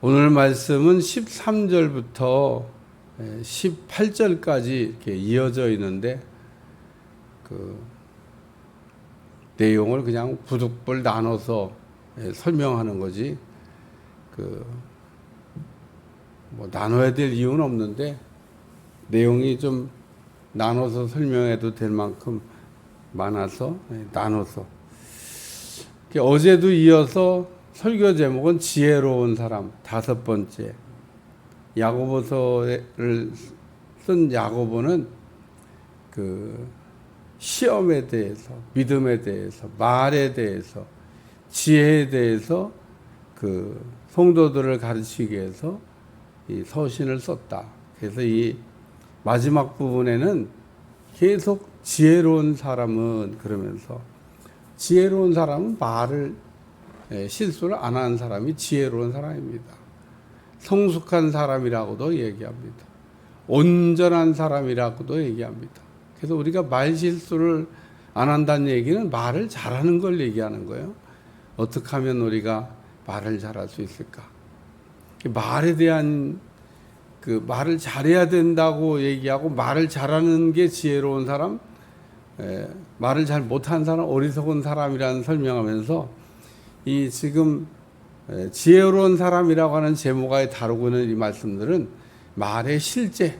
오늘 말씀은 13절부터 18절까지 이렇게 이어져 있는데 그 내용을 그냥 부득불 나눠서 설명하는 거지 뭐 나눠야 될 이유는 없는데 내용이 좀 나눠서 설명해도 될 만큼 많아서 나눠서 어제도 이어서 설교 제목은 지혜로운 사람 5번째 야고보서를 쓴 야고보는 그 시험에 대해서 믿음에 대해서 말에 대해서 지혜에 대해서 그 성도들을 가르치기 위해서 이 서신을 썼다. 그래서 이 마지막 부분에는 계속 지혜로운 사람은 그러면서 지혜로운 사람은 말을 실수를 안 하는 사람이 지혜로운 사람입니다. 성숙한 사람이라고도 얘기합니다. 온전한 사람이라고도 얘기합니다. 그래서 우리가 말 실수를 안 한다는 얘기는 말을 잘하는 걸 얘기하는 거예요. 어떻게 하면 우리가 말을 잘할 수 있을까? 말에 대한 그 말을 잘해야 된다고 얘기하고 말을 잘하는 게 지혜로운 사람, 말을 잘 못하는 사람 어리석은 사람이라는 설명하면서 이 지금 지혜로운 사람이라고 하는 제목에 다루고 있는 이 말씀들은 말의 실제,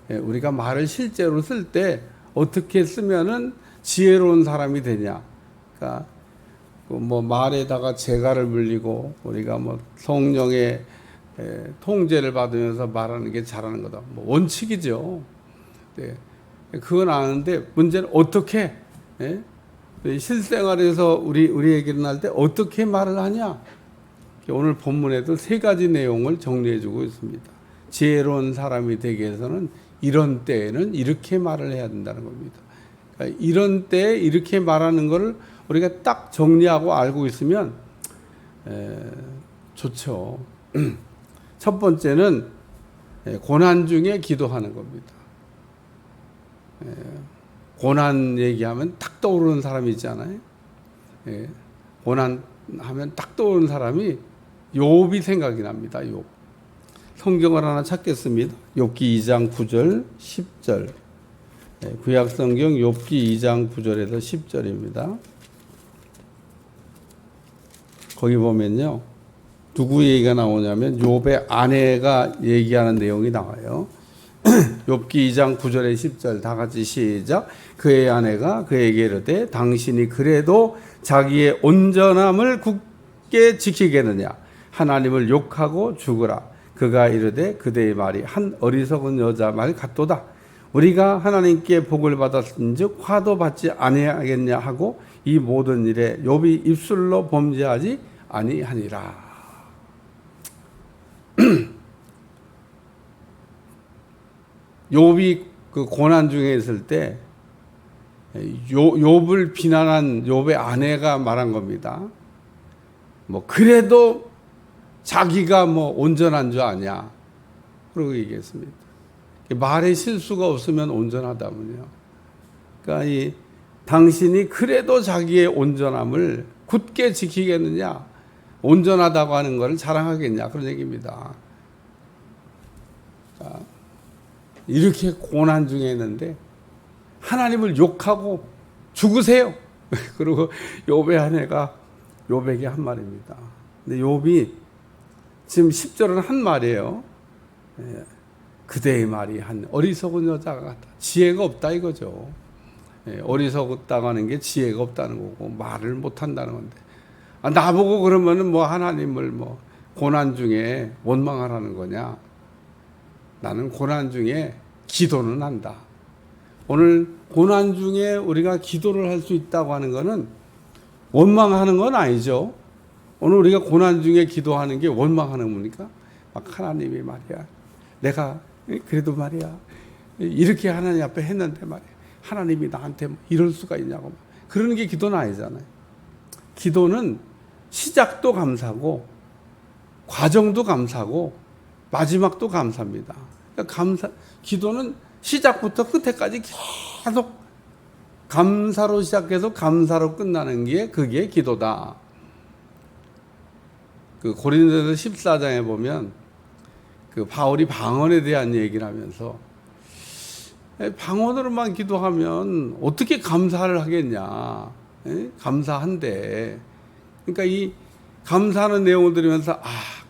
우리가 말을 실제로 쓸 때 어떻게 쓰면은 지혜로운 사람이 되냐. 그러니까 뭐 말에다가 재갈을 물리고 우리가 뭐 성령의 통제를 받으면서 말하는 게 잘하는 거다. 뭐 원칙이죠. 네. 그건 아는데 문제는 어떻게 실생활에서 우리에게 일어날 때 어떻게 말을 하냐. 오늘 본문에도 3가지 내용을 정리해주고 있습니다. 지혜로운 사람이 되기 위해서는 이런 때에는 이렇게 말을 해야 된다는 겁니다. 그러니까 이런 때에 이렇게 말하는 것을 우리가 딱 정리하고 알고 있으면 좋죠. 첫 번째는 고난 중에 기도하는 겁니다. 고난 얘기하면 딱 떠오르는 사람이 있잖아요. 고난 하면 딱 떠오르는 사람이 욥이 생각이 납니다. 욥. 성경을 하나 찾겠습니다. 욥기 2장 9절 10절. 구약 성경 욥기 2장 9절에서 10절입니다. 거기 보면요. 누구 얘기가 나오냐면 욥의 아내가 얘기하는 내용이 나와요. 욥기 2장 9절에 10절 다 같이 시작. 그의 아내가 그에게 이르되 당신이 그래도 자기의 온전함을 굳게 지키겠느냐. 하나님을 욕하고 죽으라. 그가 이르되 그대의 말이 한 어리석은 여자 말 같도다. 우리가 하나님께 복을 받았은즉 화도 받지 아니하겠냐 하고 이 모든 일에 욥이 입술로 범죄하지 아니하니라. 욥이 그 고난 중에 있을 때 욥을 비난한 욥의 아내가 말한 겁니다. 뭐 그래도 자기가 뭐 온전한 줄 아냐. 그러고 얘기했습니다. 말에 실수가 없으면 온전하다면요. 그러니까 이 당신이 그래도 자기의 온전함을 굳게 지키겠느냐, 온전하다고 하는 것을 자랑하겠냐 그런 얘기입니다. 자, 이렇게 고난 중에 있는데 하나님을 욕하고 죽으세요. 그리고 욥의 아내가 욥에게 한 말입니다. 근데 욥이 지금 10절은 한 말이에요. 그대의 말이 한 어리석은 여자가 같다. 지혜가 없다 이거죠. 어리석었다고 하는 게 지혜가 없다는 거고 말을 못한다는 건데 나보고 그러면은 뭐 하나님을 뭐 고난 중에 원망하라는 거냐. 나는 고난 중에 기도는 한다. 오늘 고난 중에 우리가 기도를 할 수 있다고 하는 것은 원망하는 건 아니죠. 오늘 우리가 고난 중에 기도하는 게 원망하는 겁니까? 막 하나님이 말이야. 내가 그래도 말이야. 이렇게 하나님 앞에 했는데 말이야. 하나님이 나한테 이럴 수가 있냐고. 그러는 게 기도는 아니잖아요. 기도는 시작도 감사고 과정도 감사고 마지막도 감사입니다. 그러니까 기도는 시작부터 끝에까지 계속 감사로 시작해서 감사로 끝나는 게 그게 기도다. 그 고린도서 14장에 보면 그 바울이 방언에 대한 얘기를 하면서 방언으로만 기도하면 어떻게 감사를 하겠냐. 감사한데. 그러니까 이 감사하는 내용을 들으면서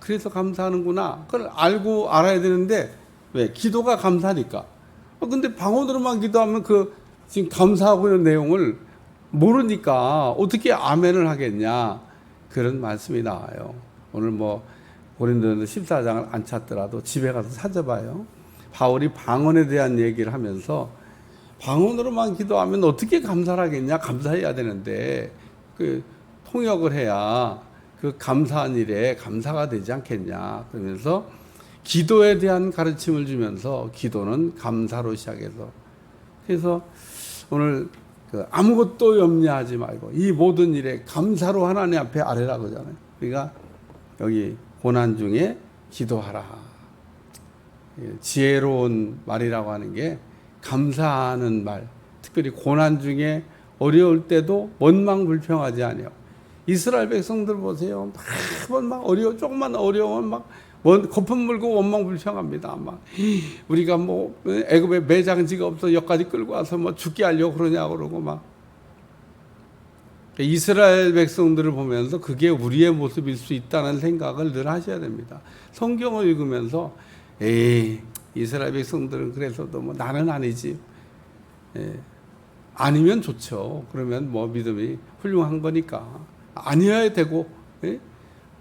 그래서 감사하는구나. 그걸 알고 알아야 되는데 왜? 기도가 감사니까. 근데 방언으로만 기도하면 그 지금 감사하고 있는 내용을 모르니까 어떻게 아멘을 하겠냐. 그런 말씀이 나와요. 오늘 뭐 고린도서 14장을 안 찾더라도 집에 가서 찾아봐요. 바울이 방언에 대한 얘기를 하면서 방언으로만 기도하면 어떻게 감사를 하겠냐. 감사해야 되는데 그 통역을 해야 그 감사한 일에 감사가 되지 않겠냐. 그러면서 기도에 대한 가르침을 주면서 기도는 감사로 시작해서 그래서 오늘 아무것도 염려하지 말고 이 모든 일에 감사로 하나님 앞에 아뢰라 그러잖아요. 그러니까 여기 고난 중에 기도하라. 지혜로운 말이라고 하는 게 감사하는 말. 특별히 고난 중에 어려울 때도 원망불평하지 아니요. 이스라엘 백성들 보세요. 막 조금만 어려우면 막 거품 물고 원망불평합니다. 막 우리가 뭐 애굽에 매장지가 없어 여기까지 끌고 와서 뭐 죽게 하려고 그러냐 그러고 막 이스라엘 백성들을 보면서 그게 우리의 모습일 수 있다는 생각을 늘 하셔야 됩니다. 성경을 읽으면서 이스라엘 백성들은 그래서도 뭐 나는 아니지. 아니면 좋죠. 그러면 뭐 믿음이 훌륭한 거니까. 아니어야 되고,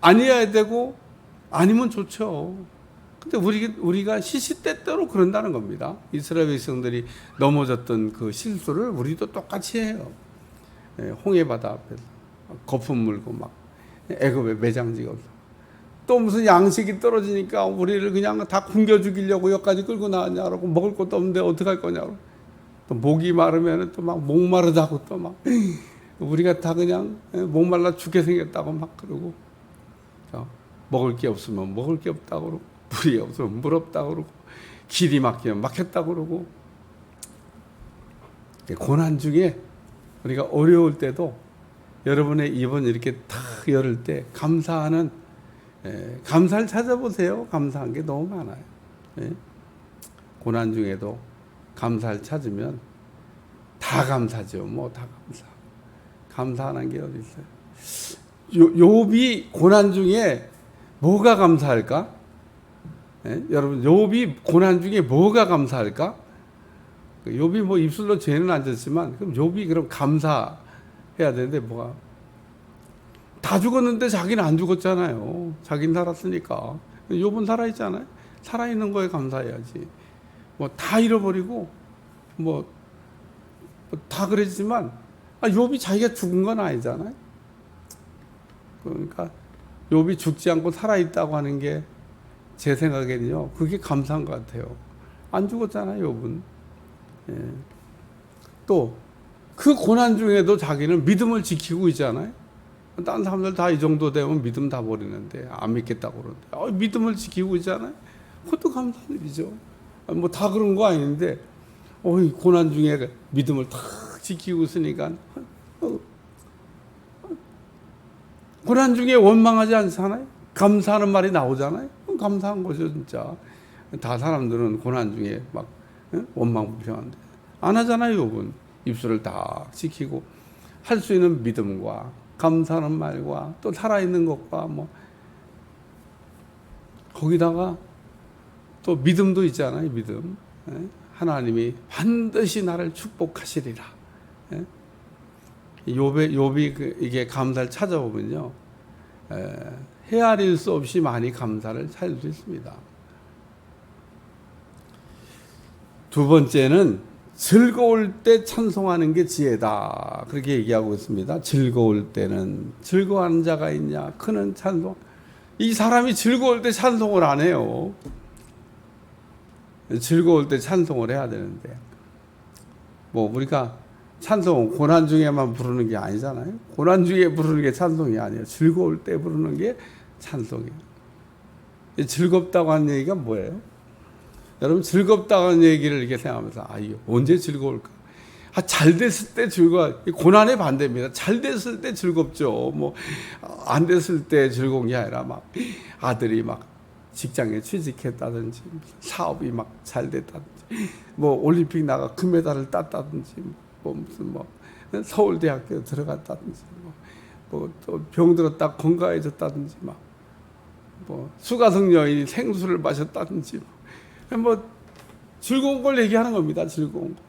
아니어야 되고, 아니면 좋죠. 근데 우리가 시시때때로 그런다는 겁니다. 이스라엘 백성들이 넘어졌던 그 실수를 우리도 똑같이 해요. 홍해바다 앞에서 거품 물고 막 애굽에 매장지가 없어. 또 무슨 양식이 떨어지니까 우리를 그냥 다 굶겨 죽이려고 여기까지 끌고 나왔냐고. 먹을 것도 없는데 어떡할 거냐고. 또 목이 마르면 또 막 목마르다고 또 막 우리가 다 그냥 목말라 죽게 생겼다고 막 그러고 먹을 게 없으면 먹을 게 없다고 그러고 물이 없으면 물 없다고 그러고 길이 막히면 막혔다고 그러고 고난 중에 우리가 어려울 때도 여러분의 입은 이렇게 탁 열을 때 감사하는 감사를 찾아보세요. 감사한 게 너무 많아요. 고난 중에도 감사를 찾으면 다 감사죠. 뭐 다 감사. 감사하는 게 어디 있어요? 욥이 고난 중에 뭐가 감사할까? 여러분 욥이 고난 중에 뭐가 감사할까? 욥이 뭐 입술로 죄는 안 졌지만 그럼 욥이 그럼 감사해야 되는데 뭐가? 다 죽었는데 자기는 안 죽었잖아요. 자기는 살았으니까. 욥은 살아있잖아요. 살아있는 거에 감사해야지. 뭐 다 잃어버리고 뭐 다 그랬지만 욥이 자기가 죽은 건 아니잖아요. 그러니까 욥이 죽지 않고 살아있다고 하는 게 제 생각에는요. 그게 감사한 것 같아요. 안 죽었잖아요. 욥은. 또 그 고난 중에도 자기는 믿음을 지키고 있잖아요. 다른 사람들 다 이 정도 되면 믿음 다 버리는데 안 믿겠다고 그러는데 믿음을 지키고 있잖아요. 그것도 감사한 일이죠. 뭐 다 그런 거 아닌데 고난 중에 믿음을 탁 지키고 있으니까 고난 중에 원망하지 않잖아요. 감사하는 말이 나오잖아요. 감사한 거죠 진짜. 다 사람들은 고난 중에 막 원망불평한데 안 하잖아요. 욥은 입술을 다 지키고 할 수 있는 믿음과 감사하는 말과 또 살아있는 것과 뭐 거기다가 또 믿음도 있잖아요. 믿음. 하나님이 반드시 나를 축복하시리라. 욥이 이게 감사를 찾아보면요. 헤아릴 수 없이 많이 감사를 찾을 수 있습니다. 두 번째는 즐거울 때 찬송하는 게 지혜다. 그렇게 얘기하고 있습니다. 즐거울 때는 즐거워하는 자가 있냐? 그는 찬송. 이 사람이 즐거울 때 찬송을 안 해요. 즐거울 때 찬송을 해야 되는데 뭐 우리가 찬송 고난 중에만 부르는 게 아니잖아요. 고난 중에 부르는 게 찬송이 아니에요. 즐거울 때 부르는 게 찬송이에요. 즐겁다고 하는 얘기가 뭐예요? 여러분 즐겁다고 하는 얘기를 이렇게 생각하면서 이게 언제 즐거울까? 잘 됐을 때 고난의 반대입니다. 잘 됐을 때 즐겁죠. 안 됐을 때 즐거운 게 아니라 막 아들이 막 직장에 취직했다든지, 사업이 막 잘 됐다든지, 올림픽 나가 금메달을 땄다든지, 무슨 서울대학교 들어갔다든지, 또 병들었다 건강해졌다든지, 수가성 여인이 생수를 마셨다든지, 즐거운 걸 얘기하는 겁니다. 즐거운 거.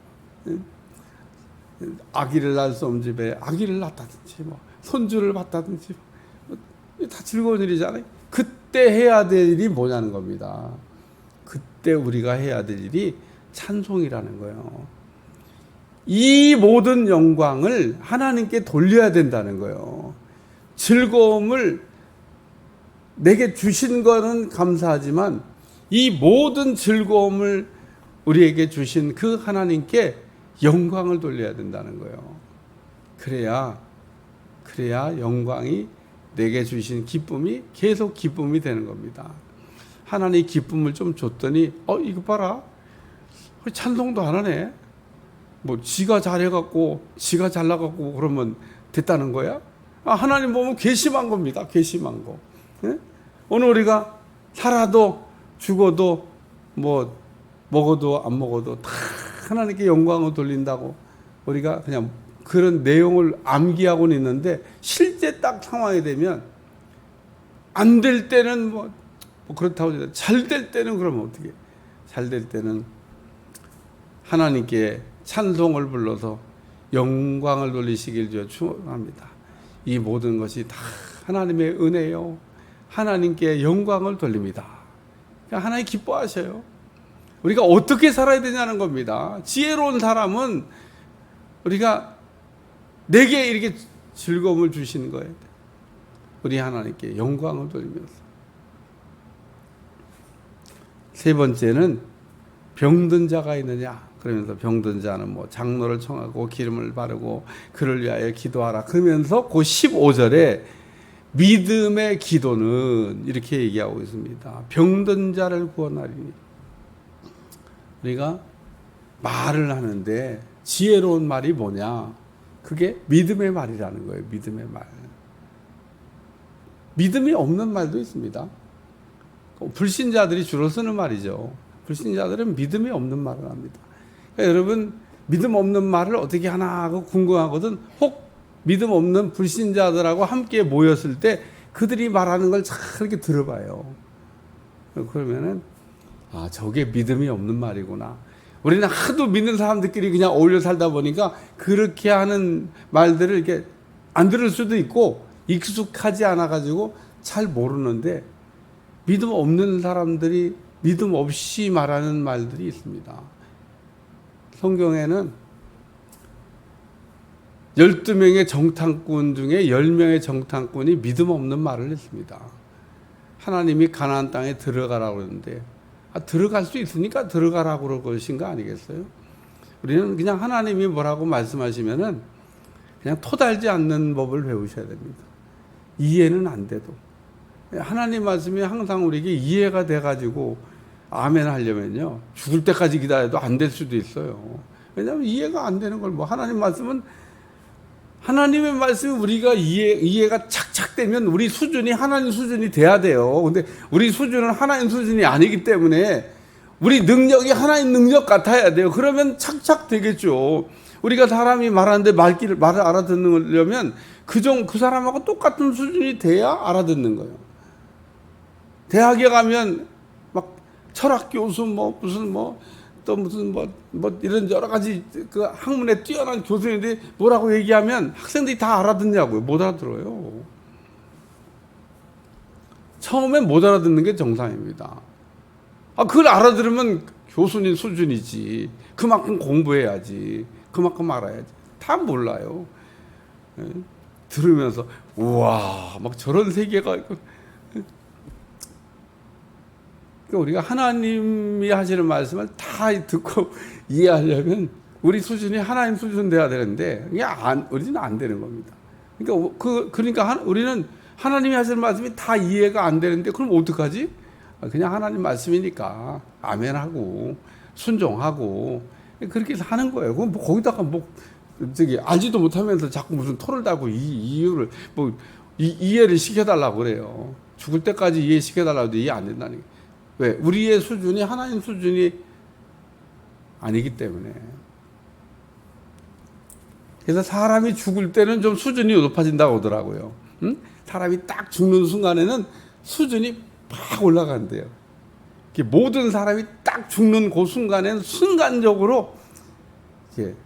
아기를 낳을 수 없는 집에 아기를 낳다든지, 손주를 봤다든지, 다 즐거운 일이잖아요. 그때 해야 될 일이 뭐냐는 겁니다. 그때 우리가 해야 될 일이 찬송이라는 거예요. 이 모든 영광을 하나님께 돌려야 된다는 거예요. 즐거움을 내게 주신 거는 감사하지만 이 모든 즐거움을 우리에게 주신 그 하나님께 영광을 돌려야 된다는 거예요. 그래야 영광이 내게 주신 기쁨이 계속 기쁨이 되는 겁니다. 하나님 기쁨을 좀 줬더니 이거 봐라, 찬송도 안 하네. 지가 잘해갖고 지가 잘나갖고 그러면 됐다는 거야? 하나님 보면 괘씸한 겁니다. 괘씸한 거. 네? 오늘 우리가 살아도 죽어도 먹어도 안 먹어도 다 하나님께 영광을 돌린다고 우리가 그냥 그런 내용을 암기하고는 있는데 실제 딱 상황이 되면 안 될 때는 그렇다고 잘 될 때는 그러면 어떻게? 잘 될 때는 하나님께 찬송을 불러서 영광을 돌리시길 주여 축원합니다. 이 모든 것이 다 하나님의 은혜요. 하나님께 영광을 돌립니다. 하나님 기뻐하셔요. 우리가 어떻게 살아야 되냐는 겁니다. 지혜로운 사람은 우리가 내게 이렇게 즐거움을 주시는 거예요. 우리 하나님께 영광을 돌리면서. 세 번째는 병든 자가 있느냐. 그러면서 병든 자는 장로를 청하고 기름을 바르고 그를 위하여 기도하라. 그러면서 그 15절에 믿음의 기도는 이렇게 얘기하고 있습니다. 병든 자를 구원하리니. 우리가 말을 하는데 지혜로운 말이 뭐냐? 그게 믿음의 말이라는 거예요. 믿음의 말. 믿음이 없는 말도 있습니다. 불신자들이 주로 쓰는 말이죠. 불신자들은 믿음이 없는 말을 합니다. 그러니까 여러분 믿음 없는 말을 어떻게 하나 하고 궁금하거든. 혹 믿음 없는 불신자들하고 함께 모였을 때 그들이 말하는 걸 잘 이렇게 들어봐요. 그러면은 저게 믿음이 없는 말이구나. 우리는 하도 믿는 사람들끼리 그냥 어울려 살다 보니까 그렇게 하는 말들을 이렇게 안 들을 수도 있고 익숙하지 않아가지고 잘 모르는데 믿음 없는 사람들이 믿음 없이 말하는 말들이 있습니다. 성경에는 12명의 정탐꾼 중에 10명의 정탐꾼이 믿음 없는 말을 했습니다. 하나님이 가나안 땅에 들어가라고 그러는데 들어갈 수 있으니까 들어가라고 그러신 거 아니겠어요? 우리는 그냥 하나님이 뭐라고 말씀하시면은 그냥 토달지 않는 법을 배우셔야 됩니다. 이해는 안 돼도. 하나님 말씀이 항상 우리에게 이해가 돼가지고 아멘 하려면요. 죽을 때까지 기다려도 안 될 수도 있어요. 왜냐하면 이해가 안 되는 걸 하나님 말씀은 하나님의 말씀이 우리가 이해가 착착되면 우리 수준이 하나님 수준이 돼야 돼요. 근데 우리 수준은 하나님 수준이 아니기 때문에 우리 능력이 하나님 능력 같아야 돼요. 그러면 착착되겠죠. 우리가 사람이 말하는데 말을 알아듣으려면 그 사람하고 똑같은 수준이 돼야 알아듣는 거예요. 대학에 가면 막 철학 교수 또 무슨 이런 여러 가지 그 학문에 뛰어난 교수님들이 뭐라고 얘기하면 학생들이 다 알아듣냐고요? 못 알아들어요. 처음엔 못 알아듣는 게 정상입니다. 그걸 알아들으면 교수님 수준이지. 그만큼 공부해야지. 그만큼 알아야지. 다 몰라요. 들으면서 우와 막 저런 세계가 있고. 우리가 하나님이 하시는 말씀을 다 듣고 이해하려면 우리 수준이 하나님 수준 돼야 되는데 우리는 안 되는 겁니다. 그러니까 우리는 하나님이 하시는 말씀이 다 이해가 안 되는데 그럼 어떡하지? 그냥 하나님 말씀이니까 아멘하고 순종하고 그렇게 해서 하는 거예요. 그럼 뭐 거기다가 뭐 저기 알지도 못하면서 자꾸 무슨 토를 달고 이유를 뭐 이해를 시켜달라고 그래요. 죽을 때까지 이해시켜달라고 해도 이해 안 된다니까. 왜? 우리의 수준이 하나님 수준이 아니기 때문에. 그래서 사람이 죽을 때는 좀 수준이 높아진다고 하더라고요. 응? 사람이 딱 죽는 순간에는 수준이 팍 올라간대요. 모든 사람이 딱 죽는 그 순간에는 순간적으로 이렇게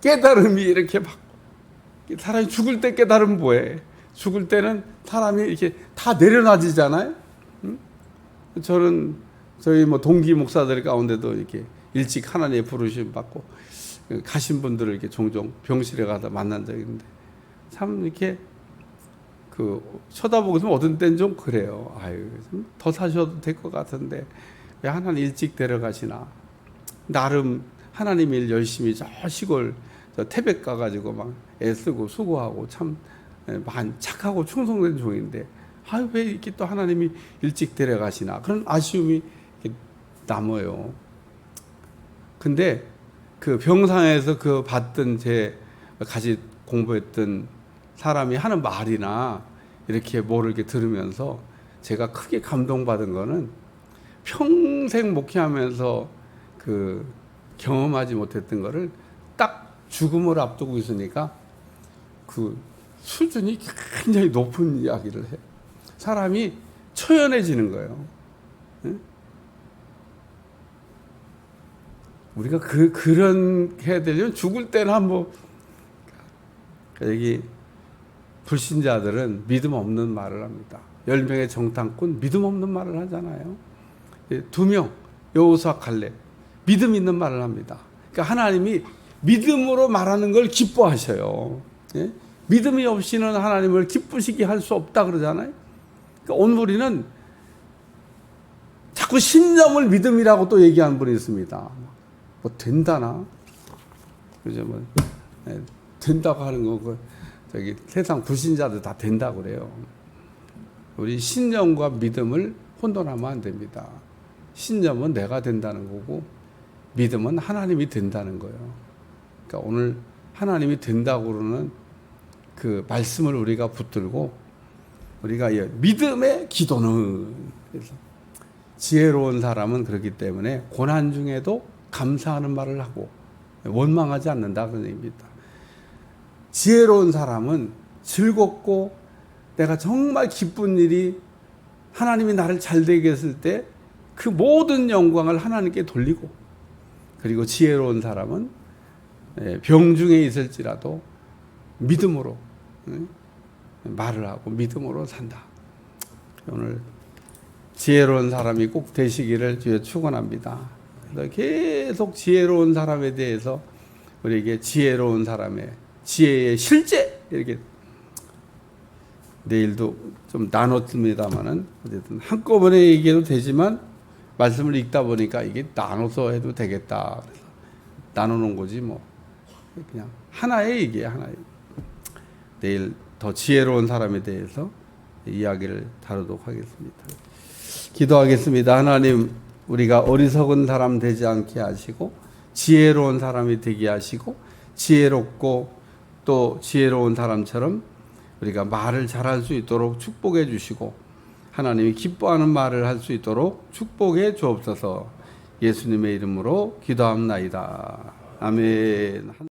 깨달음이 이렇게 막, 사람이 죽을 때 깨달으면 뭐해? 죽을 때는 사람이 이렇게 다 내려놔지잖아요. 응? 저는 저희 뭐 동기 목사들 가운데도 이렇게 일찍 하나님의 부르심 받고 가신 분들을 이렇게 종종 병실에 가서 만난 적이 있는데 참 이렇게 쳐다보고 있으면 어떤 때는 좀 그래요. 아유, 좀 더 사셔도 될 것 같은데 왜 하나님 일찍 데려가시나? 나름 하나님 일 열심히 저 시골 저 태백 가가지고 막 애쓰고 수고하고 참 착하고 충성된 종인데 아유 왜 이렇게 또 하나님이 일찍 데려가시나? 그런 아쉬움이 남아요. 근데 그 병상에서 그 봤던 제 같이 공부했던 사람이 하는 말이나 이렇게 뭐를 이렇게 들으면서 제가 크게 감동받은 거는 평생 목회하면서 그 경험하지 못했던 거를 딱 죽음을 앞두고 있으니까 그 수준이 굉장히 높은 이야기를 해요. 사람이 초연해지는 거예요. 응? 우리가 그런 해야 되려면 죽을 때는 한번 여기 불신자들은 믿음 없는 말을 합니다. 10명의 정탐꾼 믿음 없는 말을 하잖아요. 2명 여호수아 갈렙 믿음 있는 말을 합니다. 그러니까 하나님이 믿음으로 말하는 걸 기뻐하셔요. 예? 믿음이 없이는 하나님을 기쁘시게 할 수 없다 그러잖아요. 그러니까 오늘 우리는 자꾸 신념을 믿음이라고 또 얘기하는 분이 있습니다. 뭐 된다나 그죠? 뭐 된다고 하는 거 저기 세상 불신자들 다 된다고 그래요. 우리 신념과 믿음을 혼돈하면 안 됩니다. 신념은 내가 된다는 거고 믿음은 하나님이 된다는 거예요. 그러니까 오늘 하나님이 된다고 그러는 그 말씀을 우리가 붙들고 우리가 믿음의 기도는 그래서 지혜로운 사람은 그렇기 때문에 고난 중에도 감사하는 말을 하고 원망하지 않는다 그런 얘기입니다. 지혜로운 사람은 즐겁고 내가 정말 기쁜 일이 하나님이 나를 잘 되게 했을 때 그 모든 영광을 하나님께 돌리고 그리고 지혜로운 사람은 병중에 있을지라도 믿음으로 말을 하고 믿음으로 산다. 오늘 지혜로운 사람이 꼭 되시기를 주여 축원합니다. 계속 지혜로운 사람에 대해서 우리에게 지혜로운 사람의 지혜의 실제 이렇게 내일도 좀 나눴습니다만은 어쨌든 한꺼번에 얘기해도 되지만 말씀을 읽다 보니까 이게 나눠서 해도 되겠다. 그래서 나누는 거지 뭐 그냥 하나의 얘기예요. 하나의. 내일 더 지혜로운 사람에 대해서 이야기를 다루도록 하겠습니다. 기도하겠습니다. 하나님 우리가 어리석은 사람 되지 않게 하시고 지혜로운 사람이 되게 하시고 지혜롭고 또 지혜로운 사람처럼 우리가 말을 잘할 수 있도록 축복해 주시고 하나님이 기뻐하는 말을 할 수 있도록 축복해 주옵소서. 예수님의 이름으로 기도합나이다. 아멘.